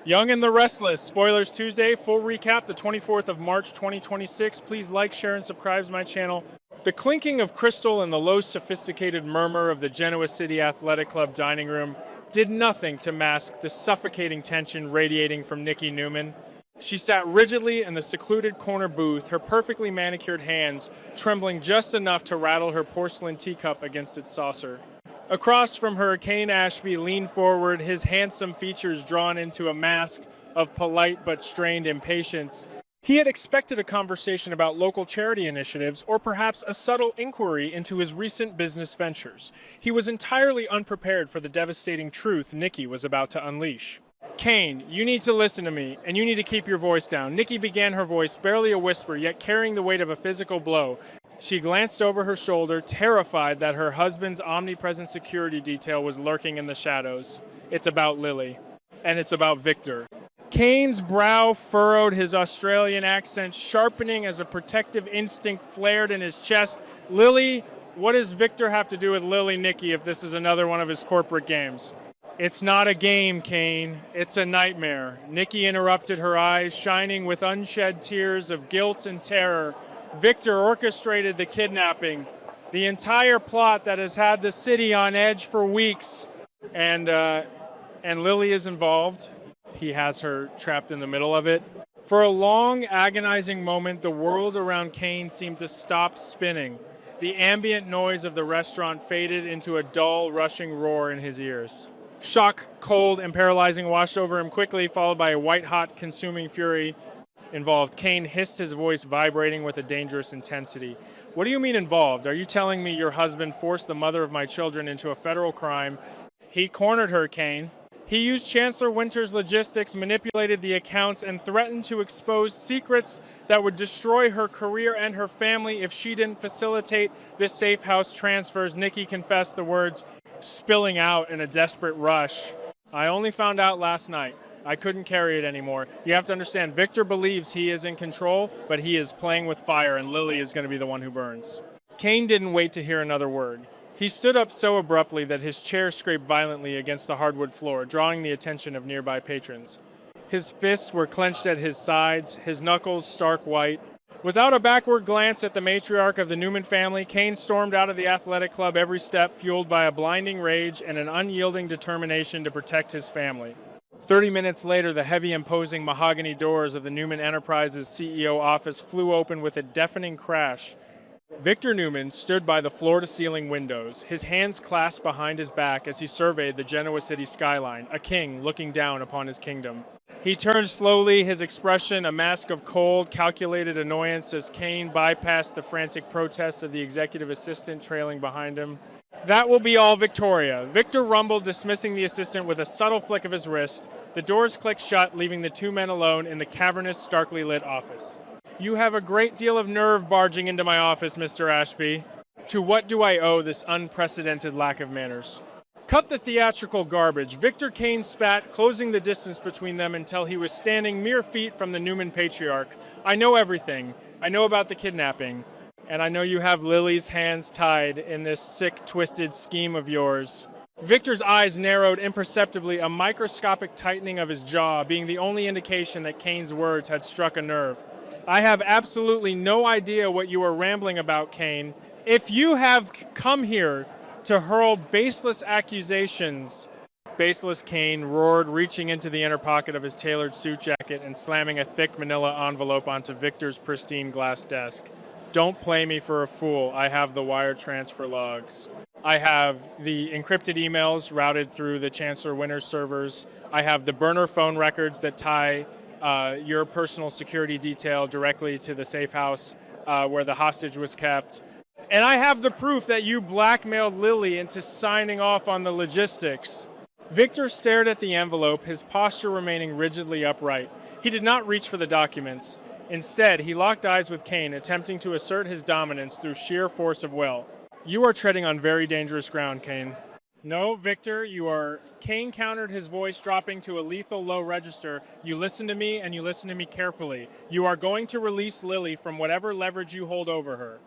Young and the Restless, Spoilers Tuesday, full recap, the 24th of March 2026. Please like, share, and subscribe to my channel. The clinking of crystal and the low sophisticated murmur of the Genoa City Athletic Club dining room did nothing to mask the suffocating tension radiating from Nikki Newman. She sat rigidly in the secluded corner booth, her perfectly manicured hands trembling just enough to rattle her porcelain teacup against its saucer. Across from her, Kane Ashby leaned forward, his handsome features drawn into a mask of polite but strained impatience. He had expected a conversation about local charity initiatives or perhaps a subtle inquiry into his recent business ventures. He was entirely unprepared for the devastating truth Nikki was about to unleash. Kane, you need to listen to me, and you need to keep your voice down. Nikki began, her voice barely a whisper, yet carrying the weight of a physical blow. She glanced over her shoulder, terrified that her husband's omnipresent security detail was lurking in the shadows. It's about Lily. And it's about Victor. Kane's brow furrowed, his Australian accent sharpening as a protective instinct flared in his chest. Lily, what does Victor have to do with Lily Nikki if this is another one of his corporate games? It's not a game, Kane. It's a nightmare. Nikki interrupted, her eyes shining with unshed tears of guilt and terror. Victor orchestrated the kidnapping, the entire plot that has had the city on edge for weeks, and Lily is involved. He has her trapped in the middle of it. For a long, agonizing moment, the world around Kane seemed to stop spinning. The ambient noise of the restaurant faded into a dull, rushing roar in his ears. Shock, cold, and paralyzing washed over him quickly, followed by a white-hot, consuming fury involved. Kane hissed, his voice vibrating with a dangerous intensity. What do you mean involved? Are you telling me your husband forced the mother of my children into a federal crime? He cornered her, Kane. He used Chancellor Winter's logistics, manipulated the accounts, and threatened to expose secrets that would destroy her career and her family if she didn't facilitate the safe house transfers. Nikki confessed, the words spilling out in a desperate rush. I only found out last night. I couldn't carry it anymore. You have to understand, Victor believes he is in control, but he is playing with fire, and Lily is going to be the one who burns. Kane didn't wait to hear another word. He stood up so abruptly that his chair scraped violently against the hardwood floor, drawing the attention of nearby patrons. His fists were clenched at his sides, his knuckles stark white. Without a backward glance at the matriarch of the Newman family, Kane stormed out of the athletic club every step, fueled by a blinding rage and an unyielding determination to protect his family. 30 minutes later, the heavy, imposing mahogany doors of the Newman Enterprises CEO office flew open with a deafening crash. Victor Newman stood by the floor-to-ceiling windows, his hands clasped behind his back as he surveyed the Genoa City skyline, a king looking down upon his kingdom. He turned slowly, his expression a mask of cold, calculated annoyance as Kane bypassed the frantic protests of the executive assistant trailing behind him. That will be all, Victoria. Victor rumbled, dismissing the assistant with a subtle flick of his wrist. The doors clicked shut, leaving the two men alone in the cavernous, starkly lit office. You have a great deal of nerve barging into my office, Mr. Ashby. To what do I owe this unprecedented lack of manners? Cut the theatrical garbage. Victor Kane spat, closing the distance between them until he was standing mere feet from the Newman patriarch. I know everything. I know about the kidnapping. And I know you have Lily's hands tied in this sick, twisted scheme of yours. Victor's eyes narrowed imperceptibly, a microscopic tightening of his jaw being the only indication that Kane's words had struck a nerve. I have absolutely no idea what you are rambling about, Kane. If you have come here to hurl baseless accusations, Baseless Kane roared, reaching into the inner pocket of his tailored suit jacket and slamming a thick manila envelope onto Victor's pristine glass desk. Don't play me for a fool. I have the wire transfer logs. I have the encrypted emails routed through the Chancellor Winter's servers. I have the burner phone records that tie your personal security detail directly to the safe house where the hostage was kept. And I have the proof that you blackmailed Lily into signing off on the logistics. Victor stared at the envelope, his posture remaining rigidly upright. He did not reach for the documents. Instead, he locked eyes with Kane, attempting to assert his dominance through sheer force of will. You are treading on very dangerous ground, Kane. No, Victor, you are... Kane countered, his voice dropping to a lethal low register. You listen to me, and you listen to me carefully. You are going to release Lily from whatever leverage you hold over her.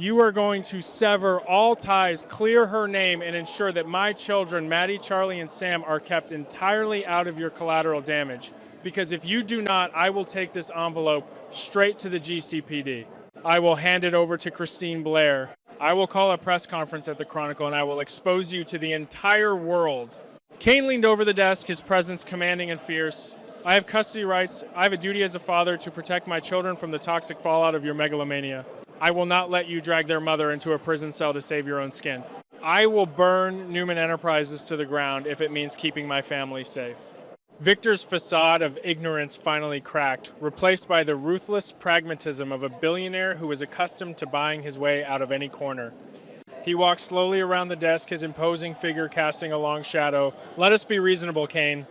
You are going to sever all ties, clear her name, and ensure that my children, Maddie, Charlie, and Sam, are kept entirely out of your collateral damage. Because if you do not, I will take this envelope straight to the GCPD. I will hand it over to Christine Blair. I will call a press conference at the Chronicle, and I will expose you to the entire world. Kane leaned over the desk, his presence commanding and fierce. I have custody rights. I have a duty as a father to protect my children from the toxic fallout of your megalomania. I will not let you drag their mother into a prison cell to save your own skin. I will burn Newman Enterprises to the ground if it means keeping my family safe. Victor's facade of ignorance finally cracked, replaced by the ruthless pragmatism of a billionaire who was accustomed to buying his way out of any corner. He walked slowly around the desk, his imposing figure casting a long shadow. Let us be reasonable, Kane.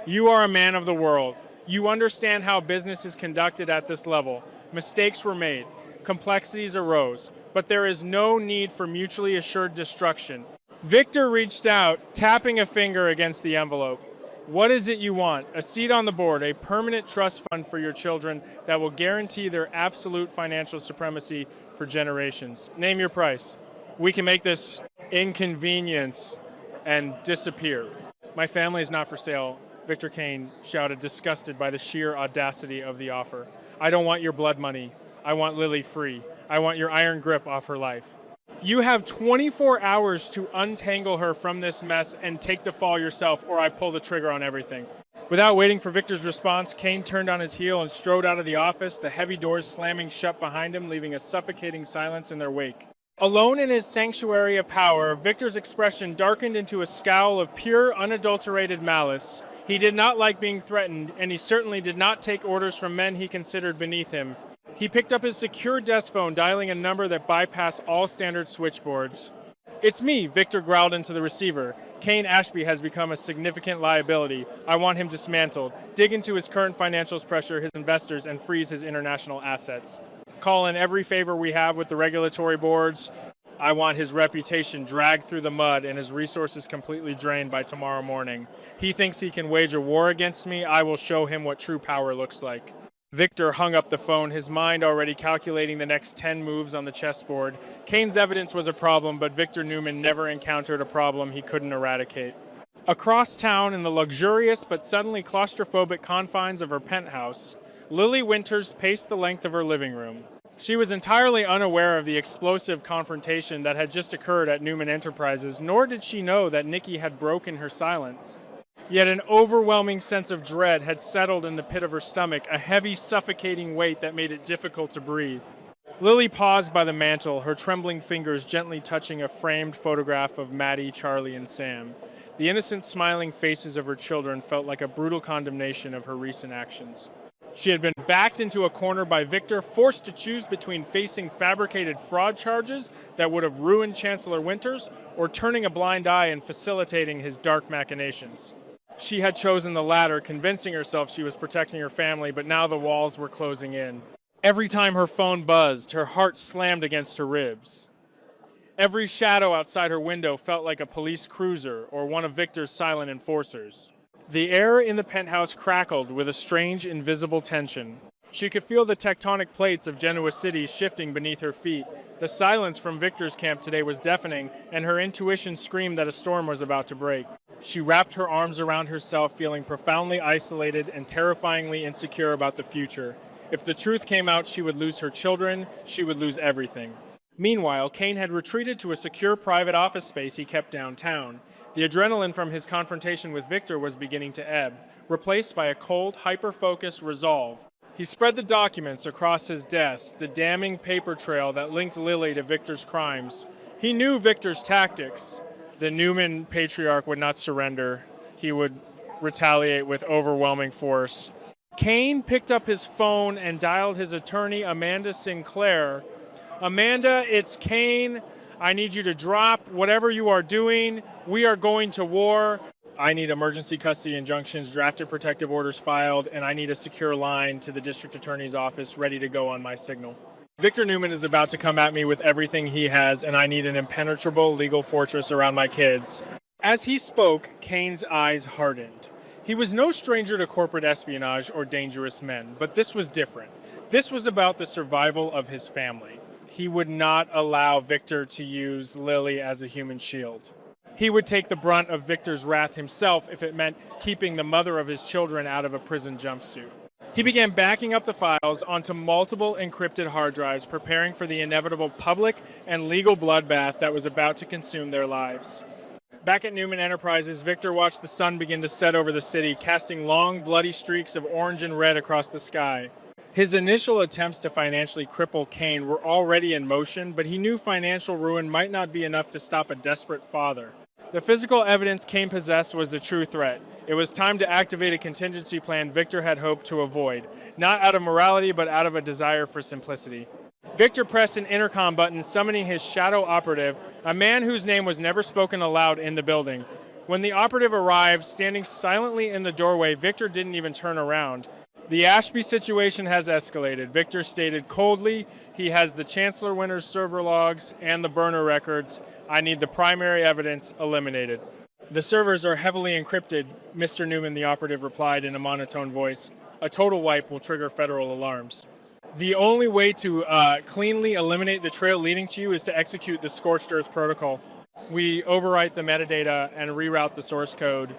You are a man of the world. You understand how business is conducted at this level. Mistakes were made. Complexities arose. But there is no need for mutually assured destruction. Victor reached out, tapping a finger against the envelope. What is it you want? A seat on the board, a permanent trust fund for your children that will guarantee their absolute financial supremacy for generations. Name your price. We can make this inconvenience and disappear. My family is not for sale, Victor Kane shouted, disgusted by the sheer audacity of the offer. I don't want your blood money. I want Lily free. I want your iron grip off her life. You have 24 hours to untangle her from this mess and take the fall yourself, or I pull the trigger on everything. Without waiting for Victor's response, Kane turned on his heel and strode out of the office, the heavy doors slamming shut behind him, leaving a suffocating silence in their wake. Alone in his sanctuary of power, Victor's expression darkened into a scowl of pure, unadulterated malice. He did not like being threatened, and he certainly did not take orders from men he considered beneath him. He picked up his secure desk phone, dialing a number that bypassed all standard switchboards. It's me, Victor growled into the receiver. Kane Ashby has become a significant liability. I want him dismantled, dig into his current financial pressure, his investors, and freeze his international assets. Call in every favor we have with the regulatory boards. I want his reputation dragged through the mud and his resources completely drained by tomorrow morning. He thinks he can wage a war against me. I will show him what true power looks like. Victor hung up the phone, his mind already calculating the next 10 moves on the chessboard. Kane's evidence was a problem, but Victor Newman never encountered a problem he couldn't eradicate. Across town, in the luxurious but suddenly claustrophobic confines of her penthouse, Lily Winters paced the length of her living room. She was entirely unaware of the explosive confrontation that had just occurred at Newman Enterprises, nor did she know that Nikki had broken her silence. Yet an overwhelming sense of dread had settled in the pit of her stomach, a heavy, suffocating weight that made it difficult to breathe. Lily paused by the mantel, her trembling fingers gently touching a framed photograph of Maddie, Charlie, and Sam. The innocent, smiling faces of her children felt like a brutal condemnation of her recent actions. She had been backed into a corner by Victor, forced to choose between facing fabricated fraud charges that would have ruined Chancellor Winters or turning a blind eye and facilitating his dark machinations. She had chosen the latter, convincing herself she was protecting her family, but now the walls were closing in. Every time her phone buzzed, her heart slammed against her ribs. Every shadow outside her window felt like a police cruiser or one of Victor's silent enforcers. The air in the penthouse crackled with a strange, invisible tension. She could feel the tectonic plates of Genoa City shifting beneath her feet. The silence from Victor's camp today was deafening, and her intuition screamed that a storm was about to break. She wrapped her arms around herself, feeling profoundly isolated and terrifyingly insecure about the future. If the truth came out, she would lose her children, she would lose everything. Meanwhile, Kane had retreated to a secure private office space he kept downtown. The adrenaline from his confrontation with Victor was beginning to ebb, replaced by a cold, hyper-focused resolve. He spread the documents across his desk, the damning paper trail that linked Lily to Victor's crimes. He knew Victor's tactics. The Newman patriarch would not surrender. He would retaliate with overwhelming force. Kane picked up his phone and dialed his attorney, Amanda Sinclair. Amanda, it's Kane. I need you to drop whatever you are doing. We are going to war. I need emergency custody injunctions, drafted protective orders filed, and I need a secure line to the district attorney's office ready to go on my signal. Victor Newman is about to come at me with everything he has, and I need an impenetrable legal fortress around my kids. As he spoke, Kane's eyes hardened. He was no stranger to corporate espionage or dangerous men, but this was different. This was about the survival of his family. he would not allow Victor to use Lily as a human shield. He would take the brunt of Victor's wrath himself if it meant keeping the mother of his children out of a prison jumpsuit. He began backing up the files onto multiple encrypted hard drives, preparing for the inevitable public and legal bloodbath that was about to consume their lives. Back at Newman Enterprises, Victor watched the sun begin to set over the city, casting long, bloody streaks of orange and red across the sky. His initial attempts to financially cripple Kane were already in motion, but he knew financial ruin might not be enough to stop a desperate father. The physical evidence Kane possessed was the true threat. It was time to activate a contingency plan Victor had hoped to avoid, not out of morality, but out of a desire for simplicity. Victor pressed an intercom button, summoning his shadow operative, a man whose name was never spoken aloud in the building. When the operative arrived, standing silently in the doorway, Victor didn't even turn around. The Ashby situation has escalated, Victor stated coldly. He has the Chancellor Winter's server logs and the burner records. I need the primary evidence eliminated. The servers are heavily encrypted, Mr. Newman, the operative replied in a monotone voice. A total wipe will trigger federal alarms. The only way to cleanly eliminate the trail leading to you is to execute the Scorched Earth protocol. We overwrite the metadata and reroute the source code.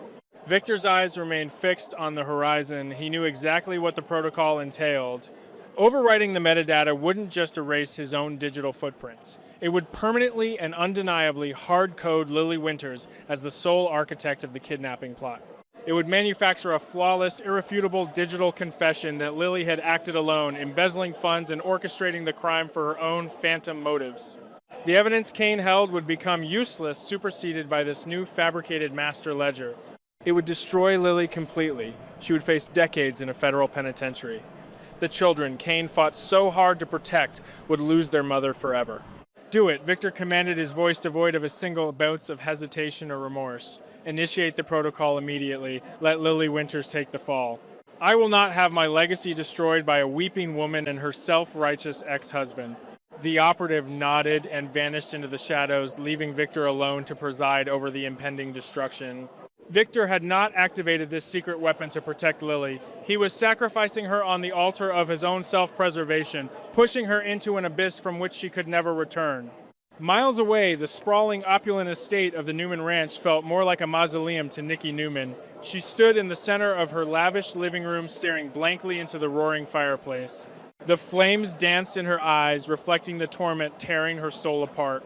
Victor's eyes remained fixed on the horizon. He knew exactly what the protocol entailed. Overwriting the metadata wouldn't just erase his own digital footprints. It would permanently and undeniably hard-code Lily Winters as the sole architect of the kidnapping plot. It would manufacture a flawless, irrefutable digital confession that Lily had acted alone, embezzling funds and orchestrating the crime for her own phantom motives. The evidence Kane held would become useless, superseded by this new fabricated master ledger. It would destroy Lily completely. She would face decades in a federal penitentiary. The children Kane fought so hard to protect would lose their mother forever. Do it, Victor commanded, his voice devoid of a single ounce of hesitation or remorse. Initiate the protocol immediately. Let Lily Winters take the fall. I will not have my legacy destroyed by a weeping woman and her self-righteous ex-husband. The operative nodded and vanished into the shadows, leaving Victor alone to preside over the impending destruction. Victor had not activated this secret weapon to protect Lily. He was sacrificing her on the altar of his own self-preservation, pushing her into an abyss from which she could never return. Miles away, the sprawling, opulent estate of the Newman Ranch felt more like a mausoleum to Nikki Newman. She stood in the center of her lavish living room, staring blankly into the roaring fireplace. The flames danced in her eyes, reflecting the torment tearing her soul apart.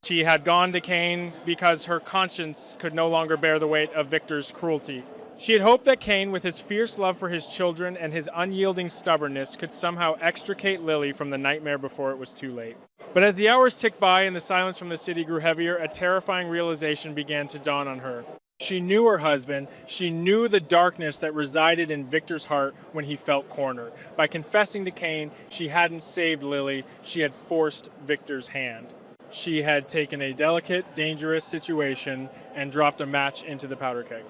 She had gone to Kane because her conscience could no longer bear the weight of Victor's cruelty. She had hoped that Kane, with his fierce love for his children and his unyielding stubbornness, could somehow extricate Lily from the nightmare before it was too late. But as the hours ticked by and the silence from the city grew heavier, a terrifying realization began to dawn on her. She knew her husband. She knew the darkness that resided in Victor's heart when he felt cornered. By confessing to Kane, she hadn't saved Lily. She had forced Victor's hand. She had taken a delicate, dangerous situation and dropped a match into the powder keg.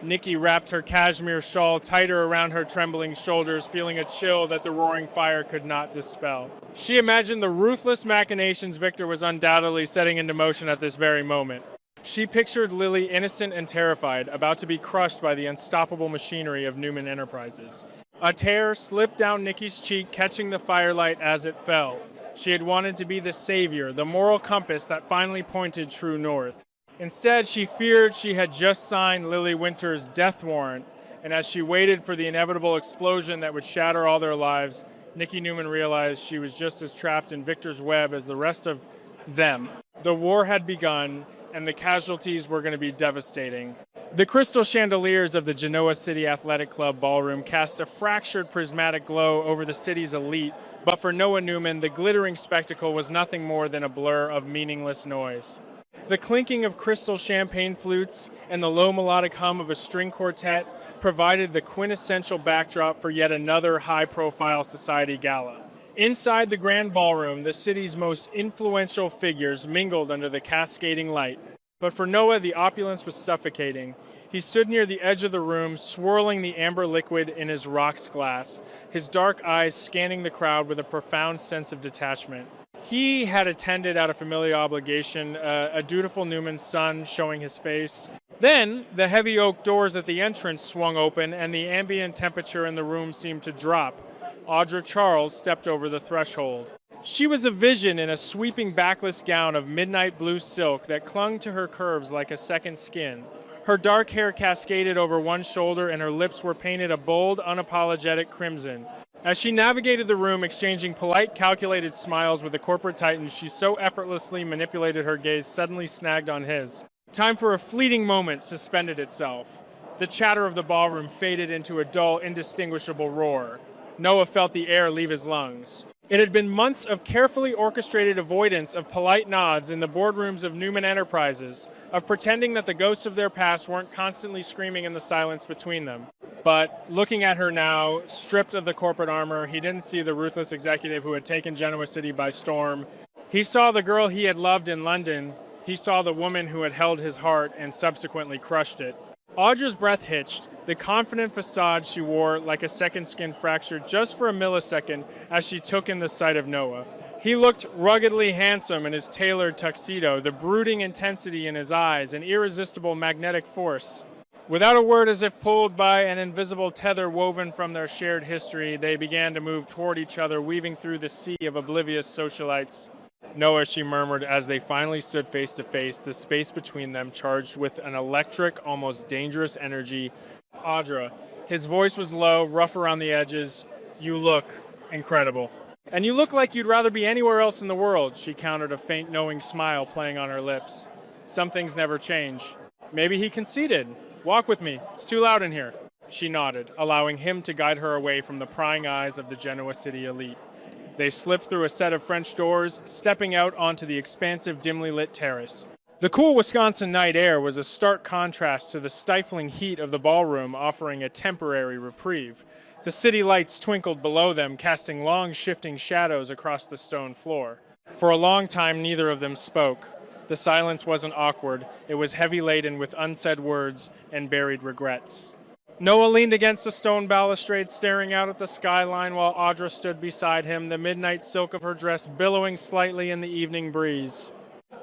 Nikki wrapped her cashmere shawl tighter around her trembling shoulders, feeling a chill that the roaring fire could not dispel. She imagined the ruthless machinations Victor was undoubtedly setting into motion at this very moment. She pictured Lily innocent and terrified, about to be crushed by the unstoppable machinery of Newman Enterprises. A tear slipped down Nikki's cheek, catching the firelight as it fell. She had wanted to be the savior, the moral compass that finally pointed true north. Instead, she feared she had just signed Lily Winters' death warrant, and as she waited for the inevitable explosion that would shatter all their lives, Nikki Newman realized she was just as trapped in Victor's web as the rest of them. The war had begun, and the casualties were going to be devastating. The crystal chandeliers of the Genoa City Athletic Club ballroom cast a fractured prismatic glow over the city's elite, but for Noah Newman, the glittering spectacle was nothing more than a blur of meaningless noise. The clinking of crystal champagne flutes and the low melodic hum of a string quartet provided the quintessential backdrop for yet another high-profile society gala. Inside the grand ballroom, the city's most influential figures mingled under the cascading light. But for Noah, the opulence was suffocating. He stood near the edge of the room, swirling the amber liquid in his rocks glass, his dark eyes scanning the crowd with a profound sense of detachment. He had attended out of familial obligation, a dutiful Newman son showing his face. Then, the heavy oak doors at the entrance swung open, and the ambient temperature in the room seemed to drop. Audra Charles stepped over the threshold. She was a vision in a sweeping backless gown of midnight blue silk that clung to her curves like a second skin. Her dark hair cascaded over one shoulder and her lips were painted a bold, unapologetic crimson. As she navigated the room, exchanging polite, calculated smiles with the corporate titans, she so effortlessly manipulated her gaze suddenly snagged on his. Time for a fleeting moment suspended itself. The chatter of the ballroom faded into a dull, indistinguishable roar. Noah felt the air leave his lungs. It had been months of carefully orchestrated avoidance of polite nods in the boardrooms of Newman Enterprises, of pretending that the ghosts of their past weren't constantly screaming in the silence between them. But looking at her now, stripped of the corporate armor, he didn't see the ruthless executive who had taken Genoa City by storm. He saw the girl he had loved in London. He saw the woman who had held his heart and subsequently crushed it. Audra's breath hitched, the confident facade she wore like a second skin fractured just for a millisecond as she took in the sight of Noah. He looked ruggedly handsome in his tailored tuxedo, the brooding intensity in his eyes, an irresistible magnetic force. Without a word, as if pulled by an invisible tether woven from their shared history, they began to move toward each other, weaving through the sea of oblivious socialites. Noah, she murmured as they finally stood face to face, the space between them charged with an electric, almost dangerous energy. Audra. His voice was low, rough around the edges. You look incredible. And you look like you'd rather be anywhere else in the world, she countered, a faint knowing smile playing on her lips. Some things never change. Maybe he conceded. Walk with me. It's too loud in here. She nodded, allowing him to guide her away from the prying eyes of the Genoa City elite. They slipped through a set of French doors, stepping out onto the expansive, dimly lit terrace. The cool Wisconsin night air was a stark contrast to the stifling heat of the ballroom, offering a temporary reprieve. The city lights twinkled below them, casting long, shifting shadows across the stone floor. For a long time, neither of them spoke. The silence wasn't awkward. It was heavy-laden with unsaid words and buried regrets. Noah leaned against the stone balustrade, staring out at the skyline while Audra stood beside him, the midnight silk of her dress billowing slightly in the evening breeze.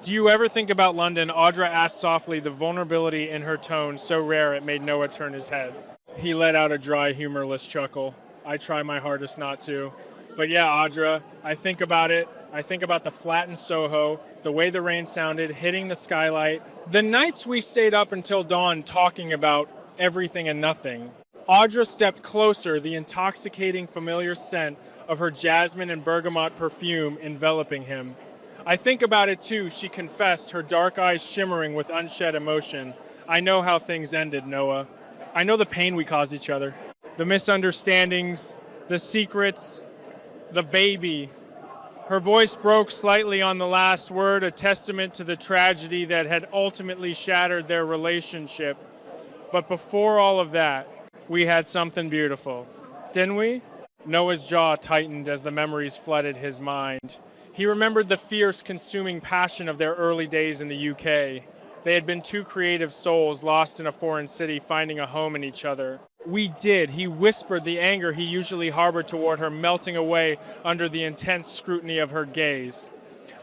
Do you ever think about London? Audra asked softly, the vulnerability in her tone so rare it made Noah turn his head. He let out a dry, humorless chuckle. I try my hardest not to. But yeah, Audra, I think about it. I think about the flattened Soho, the way the rain sounded, hitting the skylight, the nights we stayed up until dawn talking about everything and nothing. Audra stepped closer, the intoxicating familiar scent of her jasmine and bergamot perfume enveloping him. I think about it too, she confessed, her dark eyes shimmering with unshed emotion. I know how things ended, Noah. I know the pain we caused each other. The misunderstandings, the secrets, the baby. Her voice broke slightly on the last word, a testament to the tragedy that had ultimately shattered their relationship. But before all of that, we had something beautiful. Didn't we? Noah's jaw tightened as the memories flooded his mind. He remembered the fierce, consuming passion of their early days in the UK. They had been two creative souls lost in a foreign city, finding a home in each other. We did, he whispered, the anger he usually harbored toward her melting away under the intense scrutiny of her gaze.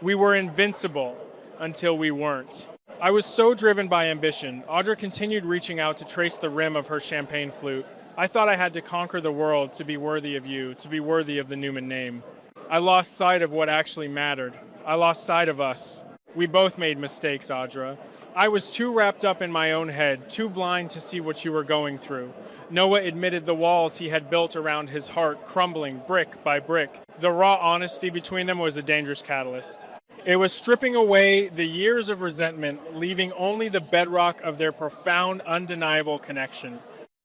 We were invincible until we weren't. I was so driven by ambition. Audra continued reaching out to trace the rim of her champagne flute. I thought I had to conquer the world to be worthy of you, to be worthy of the Newman name. I lost sight of what actually mattered. I lost sight of us. We both made mistakes, Audra. I was too wrapped up in my own head, too blind to see what you were going through. Noah admitted the walls he had built around his heart crumbling brick by brick. The raw honesty between them was a dangerous catalyst. It was stripping away the years of resentment, leaving only the bedrock of their profound, undeniable connection.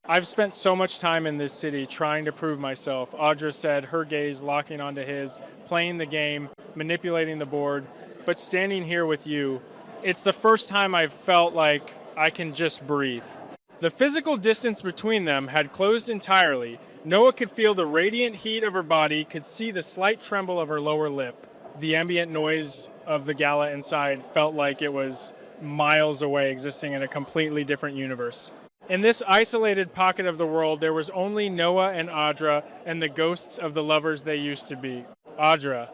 I've spent so much time in this city trying to prove myself, Audra said, her gaze locking onto his, playing the game, manipulating the board. But standing here with you, it's the first time I've felt like I can just breathe. The physical distance between them had closed entirely. Noah could feel the radiant heat of her body, could see the slight tremble of her lower lip. The ambient noise of the gala inside felt like it was miles away, existing in a completely different universe. In this isolated pocket of the world, there was only Noah and Audra and the ghosts of the lovers they used to be. Audra.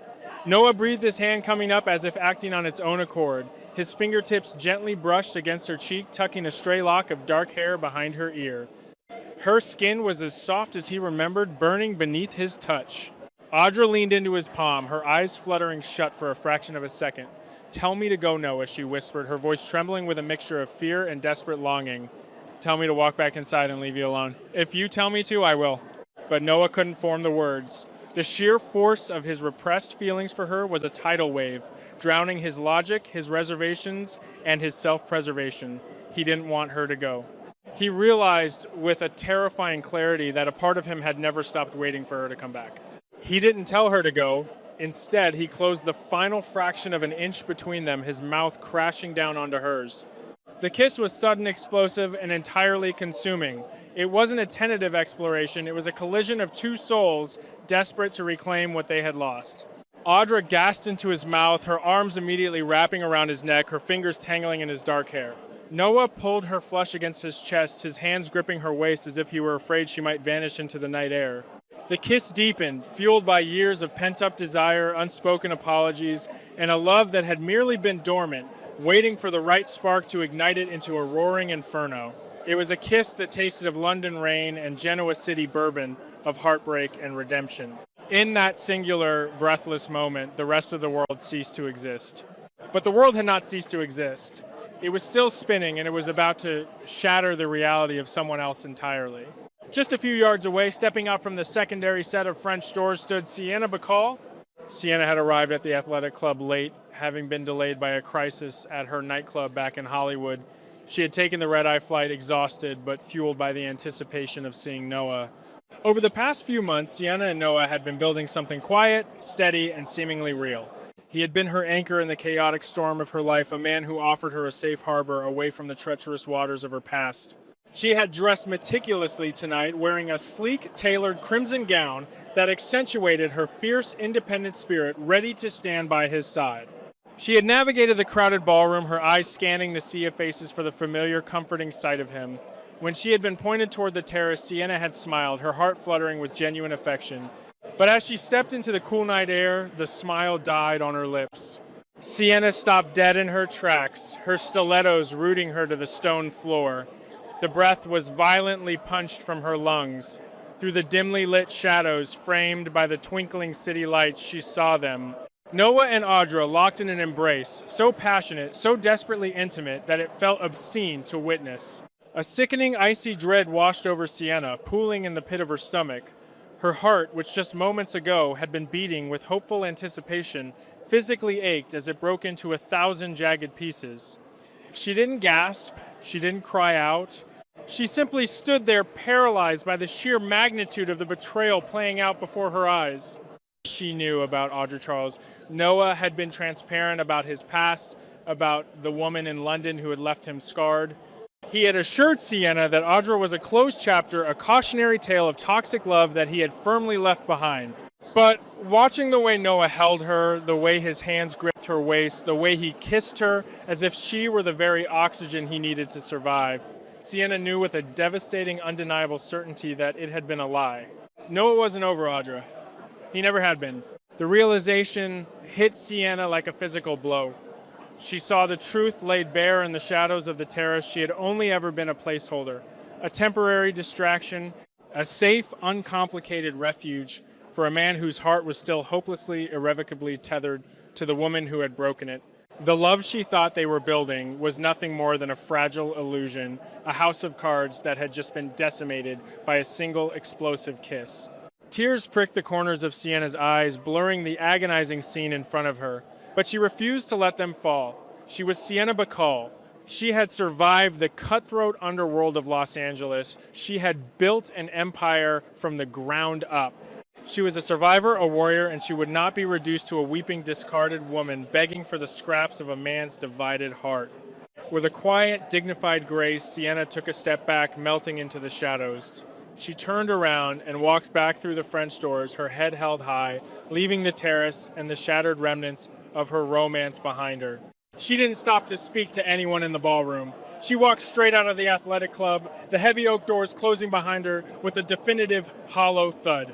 Noah breathed his hand coming up as if acting on its own accord. His fingertips gently brushed against her cheek, tucking a stray lock of dark hair behind her ear. Her skin was as soft as he remembered, burning beneath his touch. Audra leaned into his palm, her eyes fluttering shut for a fraction of a second. "Tell me to go, Noah," she whispered, her voice trembling with a mixture of fear and desperate longing. "Tell me to walk back inside and leave you alone." "If you tell me to, I will." But Noah couldn't form the words. The sheer force of his repressed feelings for her was a tidal wave, drowning his logic, his reservations, and his self-preservation. He didn't want her to go. He realized with a terrifying clarity that a part of him had never stopped waiting for her to come back. He didn't tell her to go. Instead, he closed the final fraction of an inch between them, his mouth crashing down onto hers. The kiss was sudden, explosive, and entirely consuming. It wasn't a tentative exploration, it was a collision of two souls desperate to reclaim what they had lost. Audra gasped into his mouth, her arms immediately wrapping around his neck, her fingers tangling in his dark hair. Noah pulled her flush against his chest, his hands gripping her waist as if he were afraid she might vanish into the night air. The kiss deepened, fueled by years of pent-up desire, unspoken apologies, and a love that had merely been dormant, waiting for the right spark to ignite it into a roaring inferno. It was a kiss that tasted of London rain and Genoa City bourbon, of heartbreak and redemption. In that singular, breathless moment, the rest of the world ceased to exist. But the world had not ceased to exist. It was still spinning, and it was about to shatter the reality of someone else entirely. Just a few yards away, stepping out from the secondary set of French doors, stood Sienna Bacall. Sienna had arrived at the athletic club late, having been delayed by a crisis at her nightclub back in Hollywood. She had taken the red-eye flight exhausted, but fueled by the anticipation of seeing Noah. Over the past few months, Sienna and Noah had been building something quiet, steady, and seemingly real. He had been her anchor in the chaotic storm of her life, a man who offered her a safe harbor away from the treacherous waters of her past. She had dressed meticulously tonight, wearing a sleek, tailored crimson gown that accentuated her fierce, independent spirit, ready to stand by his side. She had navigated the crowded ballroom, her eyes scanning the sea of faces for the familiar, comforting sight of him. When she had been pointed toward the terrace, Sienna had smiled, her heart fluttering with genuine affection. But as she stepped into the cool night air, the smile died on her lips. Sienna stopped dead in her tracks, her stilettos rooting her to the stone floor. The breath was violently punched from her lungs. Through the dimly lit shadows framed by the twinkling city lights, she saw them. Noah and Audra locked in an embrace, so passionate, so desperately intimate that it felt obscene to witness. A sickening, icy dread washed over Sienna, pooling in the pit of her stomach. Her heart, which just moments ago had been beating with hopeful anticipation, physically ached as it broke into 1,000 jagged pieces. She didn't gasp, she didn't cry out. She simply stood there paralyzed by the sheer magnitude of the betrayal playing out before her eyes. She knew about Audra Charles. Noah had been transparent about his past, about the woman in London who had left him scarred. He had assured Sienna that Audra was a closed chapter, a cautionary tale of toxic love that he had firmly left behind. But watching the way Noah held her, the way his hands gripped her waist, the way he kissed her as if she were the very oxygen he needed to survive, Sienna knew with a devastating, undeniable certainty that it had been a lie. Noah wasn't over Audra. He never had been. The realization hit Sienna like a physical blow. She saw the truth laid bare in the shadows of the terrace. She had only ever been a placeholder, a temporary distraction, a safe, uncomplicated refuge for a man whose heart was still hopelessly, irrevocably tethered to the woman who had broken it. The love she thought they were building was nothing more than a fragile illusion, a house of cards that had just been decimated by a single explosive kiss. Tears pricked the corners of Sienna's eyes, blurring the agonizing scene in front of her. But she refused to let them fall. She was Sienna Bacall. She had survived the cutthroat underworld of Los Angeles. She had built an empire from the ground up. She was a survivor, a warrior, and she would not be reduced to a weeping, discarded woman begging for the scraps of a man's divided heart. With a quiet, dignified grace, Sienna took a step back, melting into the shadows. She turned around and walked back through the French doors, her head held high, leaving the terrace and the shattered remnants of her romance behind her. She didn't stop to speak to anyone in the ballroom. She walked straight out of the athletic club, the heavy oak doors closing behind her with a definitive hollow thud.